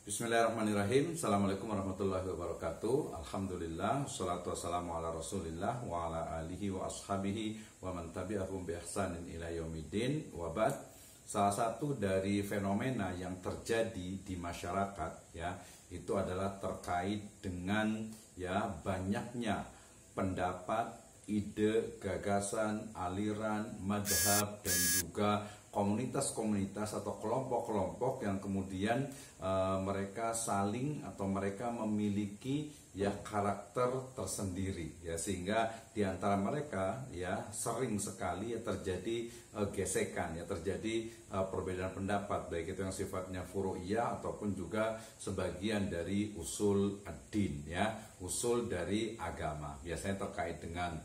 Bismillahirrahmanirrahim. Assalamualaikum warahmatullahi wabarakatuh. Alhamdulillah, salatu wassalamu ala rasulillah wa ala alihi wa ashabihi wa man tabi'ahum bi ihsanin ila yaumiddin wa ba'd. Salah satu dari fenomena yang terjadi di masyarakat ya, itu adalah terkait dengan ya banyaknya pendapat, ide, gagasan, aliran, madhab, dan juga komunitas-komunitas atau kelompok-kelompok yang kemudian mereka saling atau mereka memiliki ya karakter tersendiri ya, sehingga di antara mereka ya sering sekali ya terjadi gesekan ya, terjadi perbedaan pendapat, baik itu yang sifatnya furu'iyah ataupun juga sebagian dari usul ad-din ya, usul dari agama, biasanya terkait dengan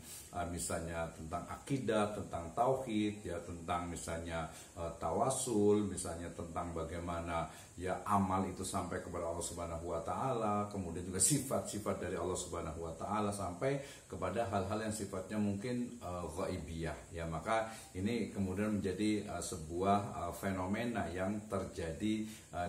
misalnya tentang akidah, tentang tauhid ya, tentang misalnya tawasul, misalnya tentang bagaimana ya amal itu sampai kepada Allah Subhanahu wa taala, kemudian juga sifat-sifat dari Allah Subhanahu wa taala sampai kepada hal-hal yang sifatnya mungkin ghaibiyah ya. Maka ini kemudian menjadi sebuah fenomena yang terjadi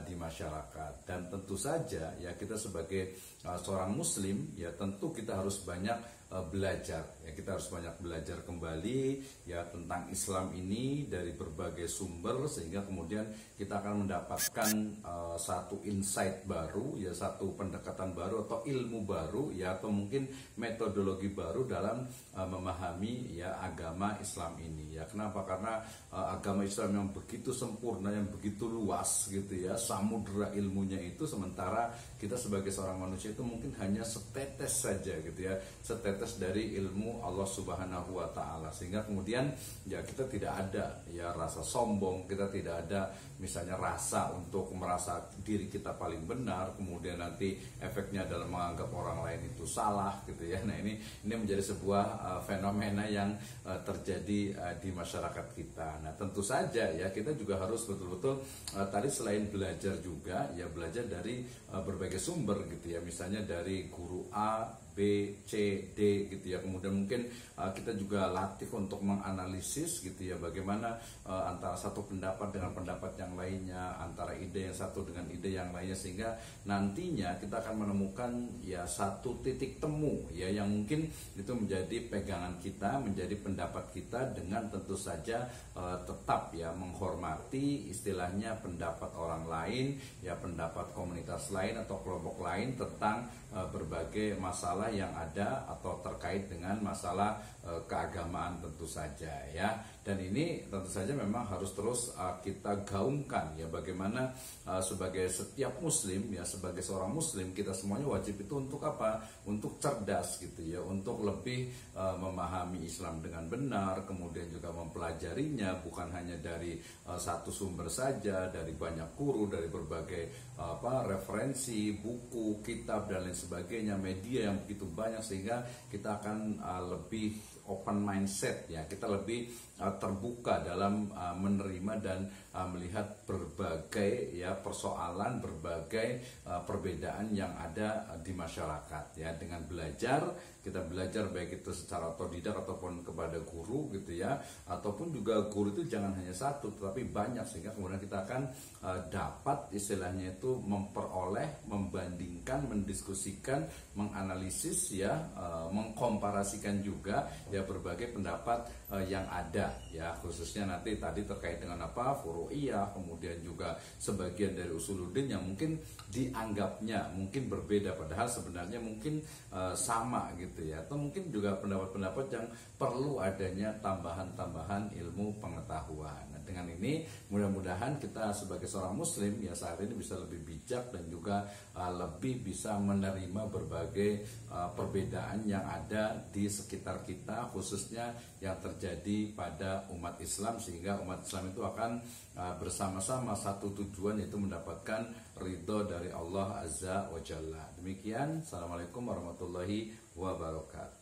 di masyarakat, dan tentu saja ya kita sebagai seorang muslim ya tentu kita harus banyak belajar ya, kita harus banyak belajar kembali ya tentang Islam ini dari berbagai sumber, sehingga kemudian kita akan mendapatkan satu insight baru ya, satu pendekatan baru atau ilmu baru ya, atau mungkin metodologi baru dalam memahami ya agama Islam ini ya. Kenapa? Karena agama Islam yang begitu sempurna, yang begitu luas gitu ya, samudera ilmunya itu, sementara kita sebagai seorang manusia itu mungkin hanya setetes saja gitu ya, setetes dari ilmu Allah Subhanahu wa taala, sehingga kemudian ya kita tidak ada ya rasa sombong, kita tidak ada misalnya rasa untuk merasa diri kita paling benar, kemudian nanti efeknya adalah menganggap orang lain itu salah gitu ya. Nah, ini menjadi sebuah fenomena yang terjadi di masyarakat kita. Nah, tentu saja ya kita juga harus betul-betul tadi selain belajar juga ya belajar dari berbagai sumber gitu ya, misalnya dari guru A, B, C, D gitu ya. Kemudian mungkin kita juga latih untuk menganalisis gitu ya, bagaimana antara satu pendapat dengan pendapat yang lainnya, antara ide yang satu dengan ide yang lainnya, sehingga nantinya kita akan menemukan ya satu titik temu ya yang mungkin itu menjadi pegangan kita, menjadi pendapat kita, dengan tentu saja tetap ya menghormati istilahnya pendapat orang lain ya, pendapat komunitas lain atau kelompok lain tentang berbagai masalah yang ada atau terkait dengan masalah keagamaan tentu saja ya. Dan ini tentu saja memang harus terus kita gaungkan ya, bagaimana sebagai setiap muslim ya, sebagai seorang muslim kita semuanya wajib itu untuk apa? Untuk cerdas gitu ya, untuk lebih memahami Islam dengan benar, kemudian juga mempelajarinya bukan hanya dari satu sumber saja, dari banyak guru, dari berbagai referensi, buku, kitab dan lain sebagainya, media yang begitu banyak, sehingga kita akan lebih open mindset ya, kita lebih terbuka dalam menerima dan melihat berbagai ya persoalan, berbagai perbedaan yang ada di masyarakat ya. Dengan belajar, kita belajar baik itu secara otodidak ataupun kepada guru gitu ya, ataupun juga guru itu jangan hanya satu tetapi banyak, sehingga kemudian kita akan dapat istilahnya itu memperoleh, membandingkan, mendiskusikan, menganalisis ya, mengkomparasikan juga ya berbagai pendapat yang ada ya, khususnya nanti tadi terkait dengan apa, furu'iyah, kemudian juga sebagian dari usuluddin yang mungkin dianggapnya mungkin berbeda padahal sebenarnya mungkin sama gitu ya, atau mungkin juga pendapat-pendapat yang perlu adanya tambahan-tambahan ilmu pengetahuan. Nah, dengan ini mudah-mudahan kita sebagai seorang muslim ya saat ini bisa lebih bijak dan juga lebih bisa menerima berbagai perbedaan yang ada di sekitar kita, khususnya yang terjadi pada umat Islam, sehingga umat Islam itu akan bersama-sama satu tujuan, yaitu mendapatkan ridho dari Allah Azza wa Jalla. Demikian, Assalamualaikum warahmatullahi wabarakatuh.